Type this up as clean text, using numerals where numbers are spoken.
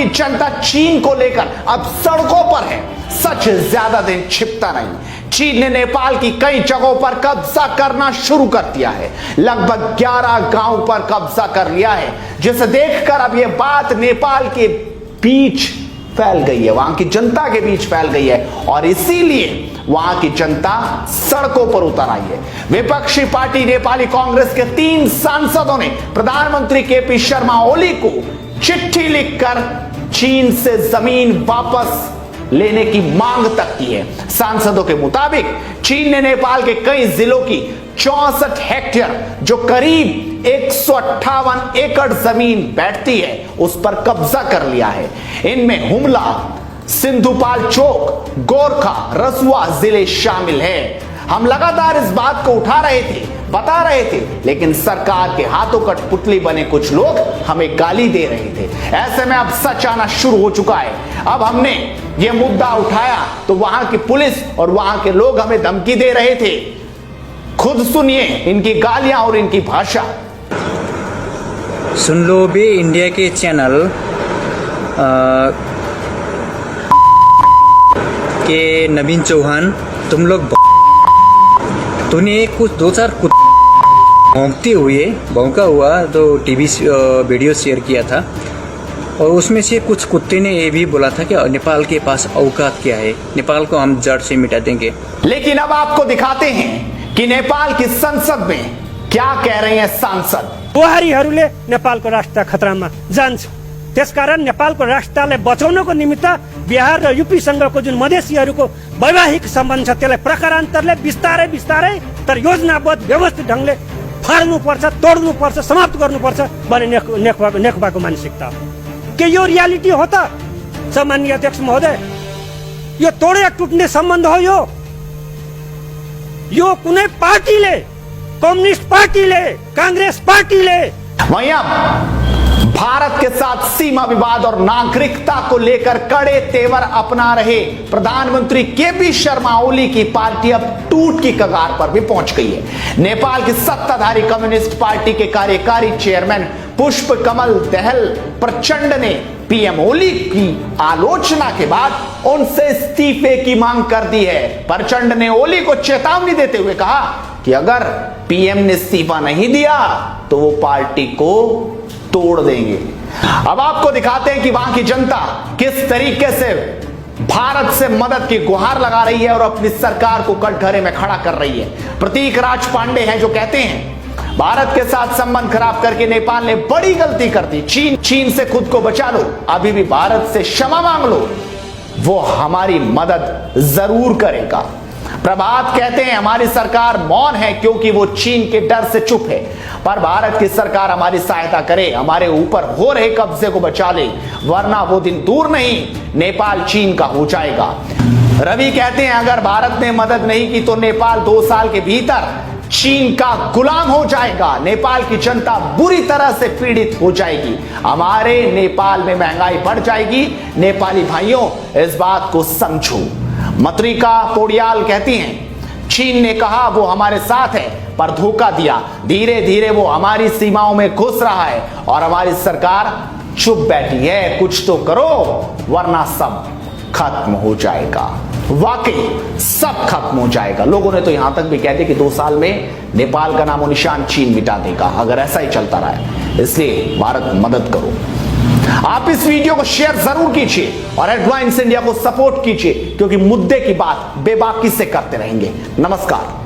की जनता चीन को लेकर अब सड़कों पर है। सच ज्यादा दिन छिपता नहीं। चीन ने नेपाल की कई जगहों पर कब्जा करना शुरू कर दिया है। लगभग 11 गांव पर कब्जा कर लिया है, जिसे देखकर अब यह बात नेपाल के बीच फैल गई है, वहां की जनता के बीच फैल गई है और इसीलिए वहां की जनता सड़कों पर उतर आई है। विपक्षी पार्टी नेपाली कांग्रेस के 3 सांसदों ने प्रधानमंत्री केपी शर्मा ओली को चिट्ठी लिखकर चीन से जमीन वापस लेने की मांग तक की है। सांसदों के मुताबिक चीन ने नेपाल के कई जिलों की 64 हेक्टेयर जो करीब 158 एकड़ जमीन बैठती है उस पर कब्जा कर लिया है। इनमें हुमला, सिंधुपाल चौक, गोरखा, रसुआ जिले शामिल है। हम लगातार इस बात को उठा रहे थे, बता रहे थे, लेकिन सरकार के हाथों कठपुतली बने कुछ लोग हमें गाली दे रहे थे। ऐसे में अब सच आना शुरू हो चुका है। अब हमने यह मुद्दा उठाया तो वहां की पुलिस और वहां के लोग हमें धमकी दे रहे थे। खुद सुनिए इनकी गालियां और इनकी भाषा। सुन लो भी इंडिया के चैनल के नवीन चौहान, तुम लोग तूने कुछ 2-4 भौंका हुआ तो टीवी वीडियो शेयर किया था और उसमें से कुछ कुत्ते ने ये भी बोला था कि नेपाल के पास औकात क्या है, नेपाल को हम जड़ से मिटा देंगे। लेकिन अब आपको दिखाते हैं कि नेपाल की संसद में क्या कह रहे हैं सांसद। प्रहरीहरूले नेपालको राष्ट्र खतरामा जान्छ। त्यसकारण नेपालको राष्ट्रलाई बचाउनको निमित्त बिहार र यूपीसँगको जुन मधेसीहरूको वैवाहिक सम्बन्ध छ त्यसलाई प्रकारान्तरले बिस्तारै बिस्तारै तर योजनाबद्ध व्यवस्थित ढंगले फाड्नुपर्छ, तोड्नुपर्छ, समाप्त गर्नुपर्छ भन्ने नेकपाको मानसिकता हो। के यो रियालिटी हो त सम्माननीय अध्यक्ष महोदय? यो तोडे टुट्ने सम्बन्ध हो। यो कुनै पार्टीले, कम्युनिस्ट पार्टीले, कांग्रेस पार्टीले वहीं अब भारत के साथ सीमा विवाद और नागरिकता को लेकर कड़े तेवर अपना रहे प्रधानमंत्री केपी शर्मा ओली की पार्टी अब टूट की कगार पर भी पहुंच गई है। नेपाल की सत्ताधारी कम्युनिस्ट पार्टी के कार्यकारी चेयरमैन पुष्प कमल दहल प्रचंड ने पीएम ओली की आलोचना के बाद उनसे इस्तीफे की मांग कर दी है। प्रचंड ने ओली को चेतावनी देते हुए कहा कि अगर पीएम ने इस्तीफा नहीं दिया तो वो पार्टी को तोड़ देंगे। अब आपको दिखाते हैं कि वहां की जनता किस तरीके से भारत से मदद की गुहार लगा रही है और अपनी सरकार को कटघरे में खड़ा कर रही है। प्रतीक राज पांडे हैं जो कहते हैं भारत के साथ संबंध खराब करके नेपाल ने बड़ी गलती कर दी। चीन से खुद को बचा लो, अभी भी भारत से क्षमा मांग लो, वो हमारी मदद जरूर करेगा। प्रभात कहते हैं हमारी सरकार मौन है क्योंकि वो चीन के डर से चुप है, पर भारत की सरकार हमारी सहायता करे, हमारे ऊपर हो रहे कब्जे को बचा ले, वरना वो दिन दूर नहीं नेपाल चीन का हो जाएगा। रवि कहते हैं अगर भारत ने मदद नहीं की तो नेपाल 2 साल के भीतर चीन का गुलाम हो जाएगा। नेपाल की जनता बुरी तरह से पीड़ित हो जाएगी। हमारे नेपाल में महंगाई बढ़ जाएगी। नेपाली भाइयों इस बात को समझो। मत्रिका पोडियाल कहती हैं चीन ने कहा वो हमारे साथ है पर धोखा दिया, धीरे धीरे वो हमारी सीमाओं में घुस रहा है और हमारी सरकार चुप बैठी है। कुछ तो करो वरना सब खत्म हो जाएगा। वाकई सब खत्म हो जाएगा। लोगों ने तो यहां तक भी कह दिया कि 2 साल में नेपाल का नामो निशान चीन मिटा देगा अगर ऐसा ही चलता रहा है। इसलिए भारत मदद करो। आप इस वीडियो को शेयर जरूर कीजिए और एडवांस इंडिया को सपोर्ट कीजिए क्योंकि मुद्दे की बात बेबाकी से करते रहेंगे। नमस्कार।